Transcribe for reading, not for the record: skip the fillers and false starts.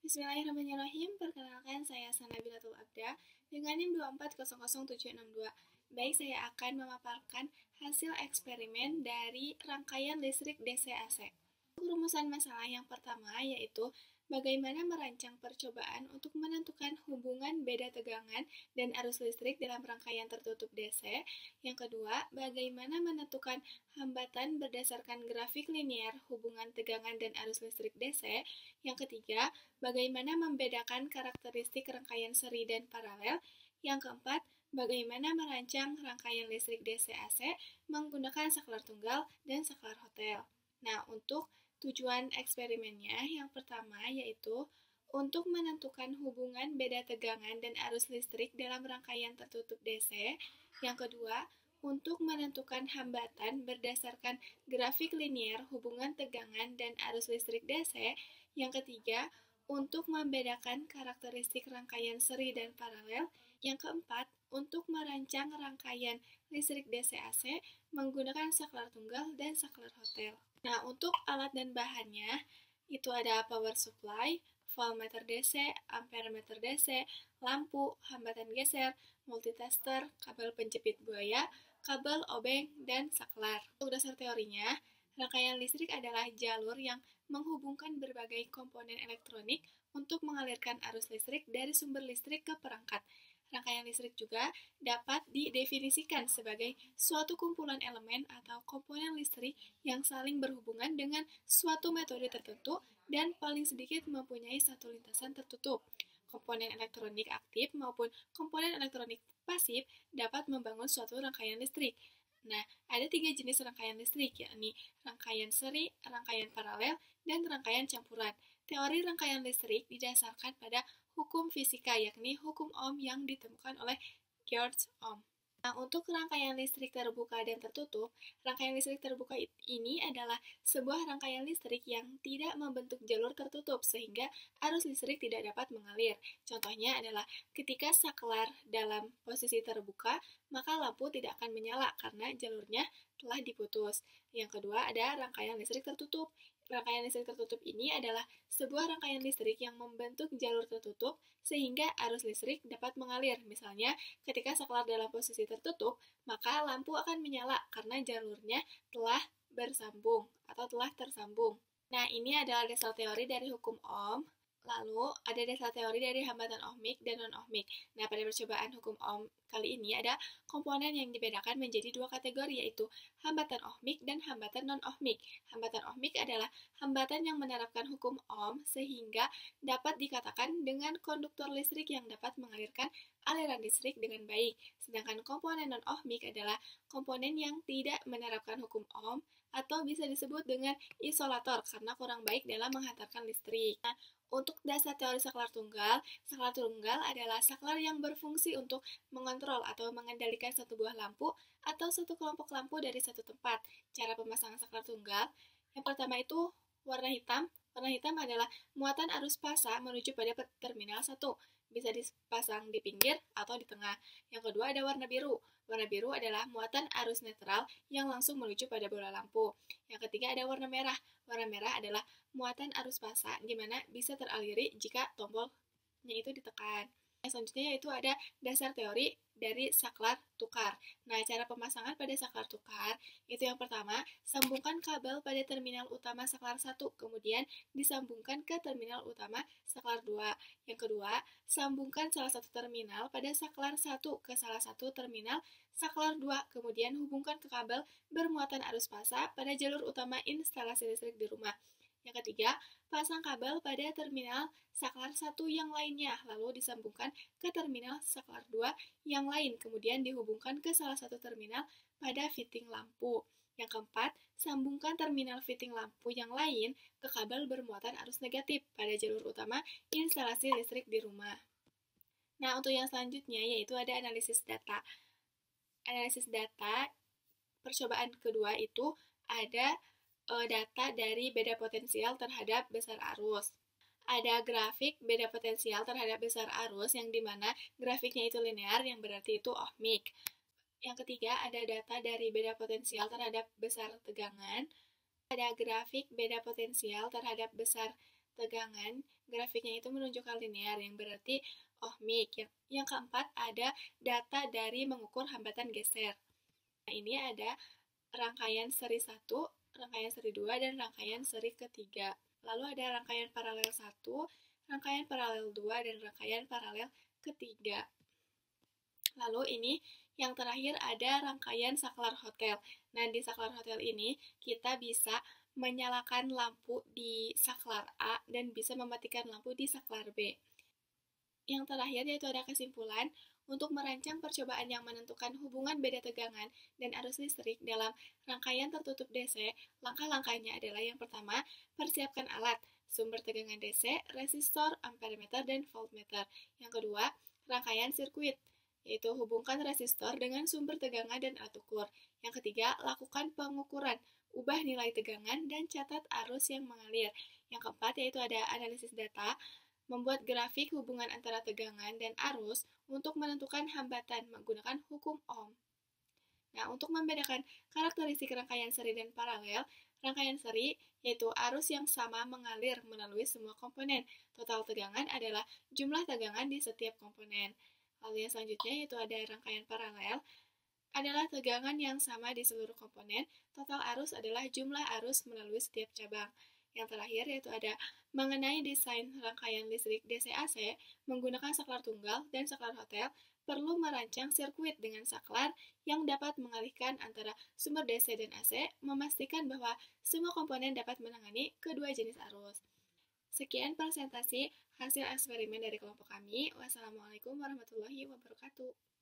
Bismillahirrahmanirrahim. Perkenalkan, saya Sanabilatul Abda dengan NIM 2400762. Baik, saya akan memaparkan hasil eksperimen dari rangkaian listrik DC-AC. Rumusan masalah yang pertama yaitu bagaimana merancang percobaan untuk menentukan hubungan beda tegangan dan arus listrik dalam rangkaian tertutup DC. Yang kedua, bagaimana menentukan hambatan berdasarkan grafik linear hubungan tegangan dan arus listrik DC. Yang ketiga, bagaimana membedakan karakteristik rangkaian seri dan paralel. Yang keempat, bagaimana merancang rangkaian listrik DC-AC menggunakan saklar tunggal dan saklar hotel. Nah, untuk tujuan eksperimennya yang pertama yaitu untuk menentukan hubungan beda tegangan dan arus listrik dalam rangkaian tertutup DC. Yang kedua, untuk menentukan hambatan berdasarkan grafik linear hubungan tegangan dan arus listrik DC. Yang ketiga, untuk membedakan karakteristik rangkaian seri dan paralel. Yang keempat, untuk merancang rangkaian listrik DC-AC menggunakan saklar tunggal dan saklar hotel. Nah, untuk alat dan bahannya, itu ada power supply, voltmeter DC, ampermeter DC, lampu, hambatan geser, multitester, kabel penjepit buaya, kabel obeng, dan saklar. Untuk dasar teorinya, rangkaian listrik adalah jalur yang menghubungkan berbagai komponen elektronik untuk mengalirkan arus listrik dari sumber listrik ke perangkat. Rangkaian listrik juga dapat didefinisikan sebagai suatu kumpulan elemen atau komponen listrik yang saling berhubungan dengan suatu metode tertentu dan paling sedikit mempunyai satu lintasan tertutup. Komponen elektronik aktif maupun komponen elektronik pasif dapat membangun suatu rangkaian listrik. Nah, ada 3 jenis rangkaian listrik, yakni rangkaian seri, rangkaian paralel, dan rangkaian campuran. Teori rangkaian listrik didasarkan pada hukum fisika, yakni hukum Ohm yang ditemukan oleh George Ohm. Nah, untuk rangkaian listrik terbuka dan tertutup, rangkaian listrik terbuka ini adalah sebuah rangkaian listrik yang tidak membentuk jalur tertutup sehingga arus listrik tidak dapat mengalir. Contohnya adalah ketika saklar dalam posisi terbuka, maka lampu tidak akan menyala karena jalurnya telah diputus. Yang kedua, ada rangkaian listrik tertutup. Rangkaian listrik tertutup ini adalah sebuah rangkaian listrik yang membentuk jalur tertutup sehingga arus listrik dapat mengalir. Misalnya, ketika saklar dalam posisi tertutup, maka lampu akan menyala karena jalurnya telah bersambung atau telah tersambung. Nah, ini adalah dasar teori dari hukum Ohm. Lalu, ada dasar teori dari hambatan ohmik dan non-ohmik. Nah, pada percobaan hukum Ohm kali ini ada komponen yang dibedakan menjadi 2 kategori, yaitu hambatan ohmik dan hambatan non-ohmik. Hambatan ohmik adalah hambatan yang menerapkan hukum Ohm sehingga dapat dikatakan dengan konduktor listrik yang dapat mengalirkan aliran listrik dengan baik. Sedangkan komponen non-ohmik adalah komponen yang tidak menerapkan hukum Ohm atau bisa disebut dengan isolator karena kurang baik dalam menghantarkan listrik. Nah, untuk dasar teori saklar tunggal adalah saklar yang berfungsi untuk mengontrol atau mengendalikan satu buah lampu atau satu kelompok lampu dari satu tempat. Cara pemasangan saklar tunggal, yang pertama itu warna hitam. Warna hitam adalah muatan arus pasa menuju pada terminal 1. Bisa dipasang di pinggir atau di tengah. Yang kedua ada warna biru. Warna biru adalah muatan arus netral yang langsung menuju pada bola lampu. Yang ketiga ada warna merah. Warna merah adalah muatan arus pasa di mana bisa teraliri jika tombolnya itu ditekan. Yang selanjutnya yaitu ada dasar teori dari saklar tukar. Nah, cara pemasangan pada saklar tukar itu yang pertama, sambungkan kabel pada terminal utama saklar 1, kemudian disambungkan ke terminal utama saklar 2. Yang kedua, sambungkan salah satu terminal pada saklar 1 ke salah satu terminal saklar 2, kemudian hubungkan ke kabel bermuatan arus pasa pada jalur utama instalasi listrik di rumah. Yang ketiga, pasang kabel pada terminal saklar 1 yang lainnya, lalu disambungkan ke terminal saklar 2 yang lain, kemudian dihubungkan ke salah satu terminal pada fitting lampu. Yang keempat, sambungkan terminal fitting lampu yang lain ke kabel bermuatan arus negatif pada jalur utama instalasi listrik di rumah. Nah, untuk yang selanjutnya yaitu ada analisis data. Analisis data, percobaan kedua itu ada data dari beda potensial terhadap besar arus. Ada grafik beda potensial terhadap besar arus yang dimana grafiknya itu linear yang berarti itu ohmik. Yang ketiga ada data dari beda potensial terhadap besar tegangan. Ada grafik beda potensial terhadap besar tegangan, grafiknya itu menunjukkan linear, yang berarti ohmik. Yang keempat ada data dari mengukur hambatan geser. Nah, ini ada rangkaian seri 1, rangkaian seri 2, dan rangkaian seri ketiga. Lalu ada rangkaian paralel 1, rangkaian paralel 2, dan rangkaian paralel ketiga. Lalu ini yang terakhir ada rangkaian saklar hotel. Nah, di saklar hotel ini kita bisa menyalakan lampu di saklar A dan bisa mematikan lampu di saklar B. Yang terakhir yaitu ada kesimpulan. Untuk merancang percobaan yang menentukan hubungan beda tegangan dan arus listrik dalam rangkaian tertutup DC, langkah-langkahnya adalah yang pertama, persiapkan alat, sumber tegangan DC, resistor, ampermeter, dan voltmeter. Yang kedua, rangkaian sirkuit, yaitu hubungkan resistor dengan sumber tegangan dan alat ukur. Yang ketiga, lakukan pengukuran, ubah nilai tegangan, dan catat arus yang mengalir. Yang keempat, yaitu ada analisis data, membuat grafik hubungan antara tegangan dan arus untuk menentukan hambatan menggunakan hukum Ohm. Nah, untuk membedakan karakteristik rangkaian seri dan paralel, rangkaian seri yaitu arus yang sama mengalir melalui semua komponen. Total tegangan adalah jumlah tegangan di setiap komponen. Lalu yang selanjutnya yaitu ada rangkaian paralel, adalah tegangan yang sama di seluruh komponen. Total arus adalah jumlah arus melalui setiap cabang. Yang terakhir yaitu ada mengenai desain rangkaian listrik DC-AC menggunakan saklar tunggal dan saklar hotel, perlu merancang sirkuit dengan saklar yang dapat mengalihkan antara sumber DC dan AC, memastikan bahwa semua komponen dapat menangani kedua jenis arus. Sekian presentasi hasil eksperimen dari kelompok kami. Wassalamualaikum warahmatullahi wabarakatuh.